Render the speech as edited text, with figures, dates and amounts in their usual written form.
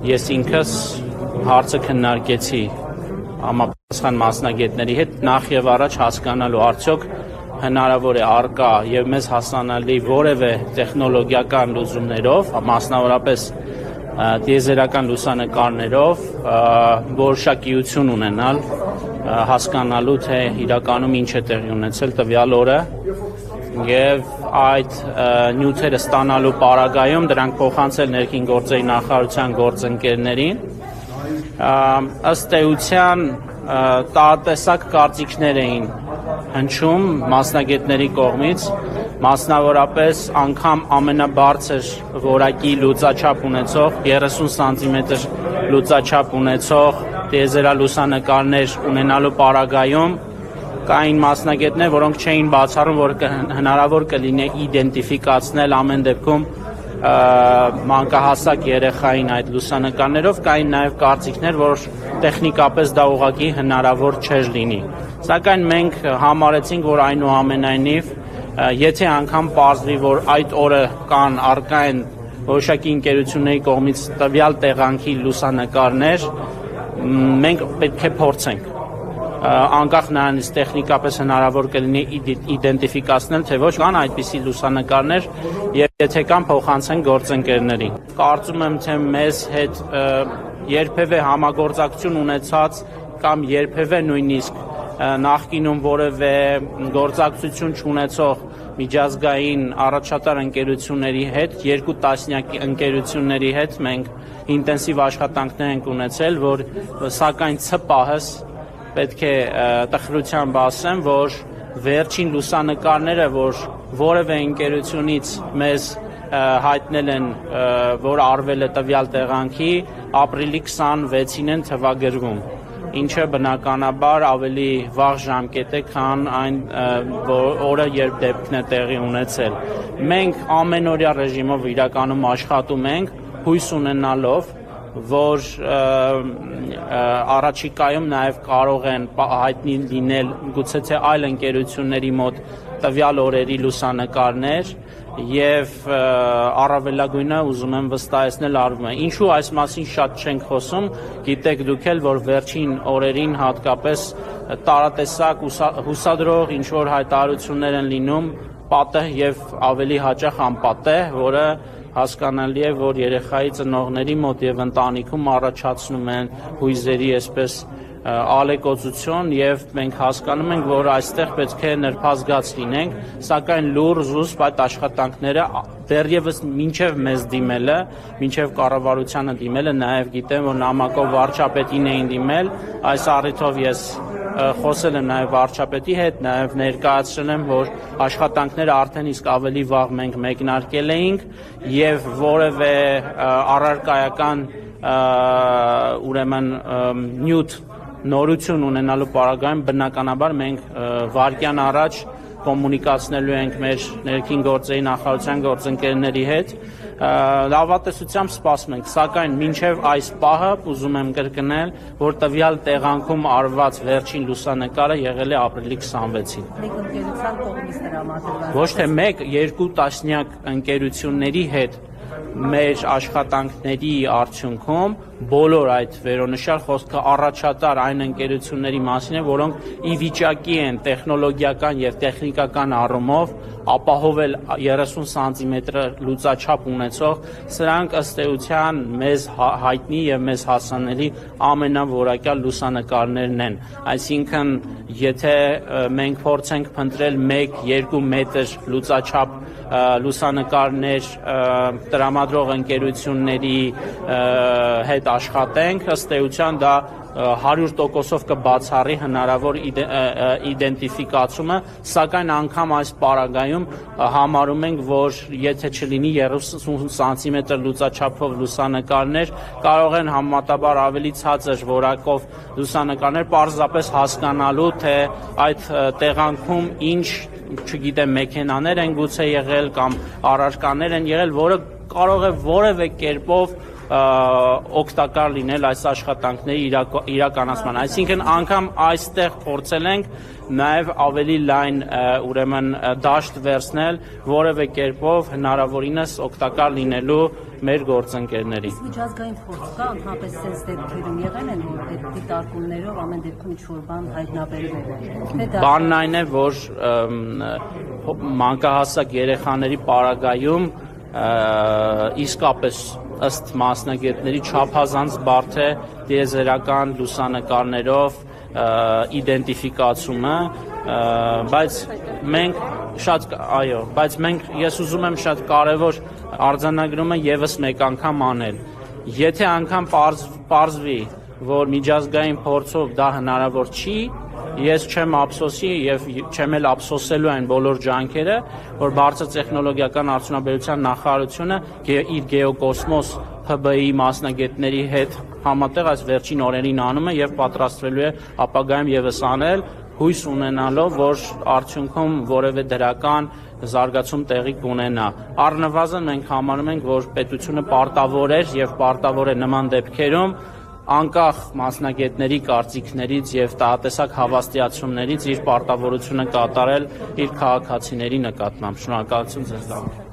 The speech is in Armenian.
ես ինքս հարցը քննարկեցի համապատասխան մասնագետների հետ նախ եւ առաջ հասկանալու արդյոք հնարավոր է առկա եւ մեզ հասանալի որևէ տեխնոլոգիական լուծումներով, մասնավորապես տիեզերական լուսանկարներով որոշակիություն ունենալ, հասկանալու թե իրականում ինչ է տեղի ունեցել տվյալ օրը եւ այդ նյութերը ստանալու պարագայում դրանք փոխանցել ներքին գործերի նախարարության գործընկերներին ըստ էության տարատեսակ կարծիքներ էին հնչում մասնագետների կողմից, մասնավորապես անգամ ամենաբարձր որակի լուծաչափ ունեցող 30 սանտիմետր լուծաչափ ունեցող տիեզերալուսանկարներ ունենալու պարագայում կային մասնագետներ, որոնք չէին բացառում, որ հնարավոր կլինի իդենտիֆիկացնել ամեն դեպքում մանկահասակ երեխային այդ լուսանկարներով, կային նաև կարծիքներ, որ տեխնիկապես դա ուղղակի հնարավոր չէր լինի։ Սակայն մենք համարեցինք, որ այնուամենայնիվ, եթե անգամ պարզվի, որ այդ օրը կան առկա են որոշակի ընկերությունների կողմից տվյալ տեղանքի լուսանկարներ, մենք պետք է փորձենք։ Անկախ նրանից տեխնիկապես հնարավոր կլինի իդենտիֆիկացնել, թե ոչ կան այդպիսի լուսանկարներ եւ եթե կան փոխանցեն գործընկերներին։ Կարծում եմ, թե մեզ հետ երբևէ համագործակցություն ունեցած կամ երբևէ նույնիսկ նախկինում որևէ գործակցություն չունեցող միջազգային առաջատար ընկերությունների հետ, 2 տասնյակ ընկերությունների հետ մենք ինտենսիվ աշխատանքներ ենք ունեցել, որ սակայն ցպահս պետք է տխրությամբ ասեմ, որ վերջին լուսանկարները, որ որևէ ընկերությունից մեզ հայտնել են, որ արվել է տվյալ տեղանքի, ապրիլի 26-ին են թվագրվում, ինչը բնականաբար ավելի վաղ ժամկետ է, քան այն օրը, երբ դեպքն է տեղի ունեցել։ Մենք ամենօրյա ռեժիմով իրականում աշխատում ենք, հույս ունենալով, որ առաջիկայում նաև կարող են հայտնի լինել գուցե թե այլ ընկերությունների մոտ տվյալ օրերի լուսանկարներ եւ առավելագույնը ուզում եմ վստահեցնել արվում է։ Ինչու այս մասին շատ չենք խոսում, գիտեք դուք էլ, որ վերջին օրերին հատկապես տարատեսակ հուսադրող ինչ որ հայտարարություններ են լինում պատեհ եւ ավելի հաճախ անպատեհ, որը հասկանալի է, որ երեխայի ծնողների մոտ եւ ընտանիքում առաջացնում են հույզերի այսպես ալեկոծություն եւ մենք հասկանում ենք, որ այստեղ պետք է նրբազգաց լինենք, սակայն լուր զուսպ այդ աշխատանքները դեռևս մինչև մեզ դիմելը, մինչև կառավարությանը դիմելը, նաեւ գիտեմ, որ նամակով վարչապետին էին դիմել, այս առիթով ես խոսել եմ նաև վարչապետի հետ, նաև ներկայացրել եմ, որ աշխատանքները արդեն իսկ ավելի վաղ մենք մեկնարկել էինք եւ որևէ առարկայական ուրեմն նյութ նորություն ունենալու պարագայում բնականաբար մենք վարկյան առաջ կոմունիկացնելու ենք մեր ներքին գործերի նախարարության գործընկերների հետ, լավատեսությամբ սպասում ենք, սակայն մինչև այս պահը ուզում եմ կրկնել, որ տվյալ տեղանքում արված վերջին լուսանկարը եղել է ապրիլի 26-ին։ Մեկ ընկերության կողմից տրամադրված։ Ոչ թե մեկ, 2 տասնյակ ընկերությունների հետ մեր աշխատանքների արդյունքում բոլոր այդ վերոնշյալ խոսքը առաջատար այն ընկերությունների մասին է, որոնք ի վիճակի են տեխնոլոգիական եւ տեխնիկական առումով ապահովել 30 սանտիմետր լուծաչափ ունեցող, սրանք ըստ էության մեզ հայտնի եւ մեզ հասանելի ամենավորակյալ լուսանկարներն են։ Այսինքն, եթե մենք փորձենք փնտրել 1-2 մետր լուծաչափ լուսանկարներ տրամադրող ընկերությունների հետ աշխատենք, ըստ էության դա 100%-ով կբացառի հնարավոր իդենտիֆիկացումը, սակայն անգամ այս պարագայում համարում ենք, որ եթե չլինի 30 սանտիմետր լուծաչափով լուսանկարներ, կարող են համեմատաբար ավելի ցածր որակով լուսանկարներ պարզապես հասկանալու, թե այդ տեղանքում ինչ, չգիտեմ, մեքենաներ են գուցե եղել կամ առարկաներ են եղել, որը կարող է որևէ կերպով օգտակար լինել այս աշխատանքների իրականացման։ Այսինքն անգամ այստեղ փորձել ենք նաև ավելի լայն ուրեմն դաշտ վերցնել, որևէ կերպով հնարավորինս օգտակար լինելու մեր գործընկերներին։ Միջազգային փորձ կա, ընդհանրապես sense դեպքերում եղել են, որ այդ դիտարկումներով ամեն դեպքում ինչ-որ բան հայտնաբերվել է։ Բանն այն է, որ մանկահասակ երեխաների պարագայում իսկապես ըստ մասնագետների չափազանց բարդ է տիեզերական լուսանկարներով իդենտիֆիկացումը, բայց ես ուզում եմ շատ կարևոր արձանագրումը եւս մեկ անգամ անել։ Եթե անգամ պարզվի, որ միջազգային փորձով դա հնարավոր չի, ես չեմ ափսոսի եւ չեմ էլ ափսոսելու այն բոլոր ջանքերը, որ բարձր տեխնոլոգիական արդյունաբերության նախարարությունը իր Գեոկոսմոս ՓԲ-ի մասնագետների հետ համատեղ այս վերջին օրերին անում է եւ պատրաստվելու է ապագայում եւս անել, հույս ունենալով, որ արդյունքում որևէ դրական զարգացում տեղի կունենա։ Առնվազն մենք համարում ենք, որ պետությունը պարտավոր էր եւ պարտավոր է նման դեպքերում անկախ մասնագետների կարծիքներից եւ տահատեսակ հավաստիացումներից իր պարտավորությունը կատարել իր քաղաքացիների նկատմամբ։ Շնորհակալություն ձեզ։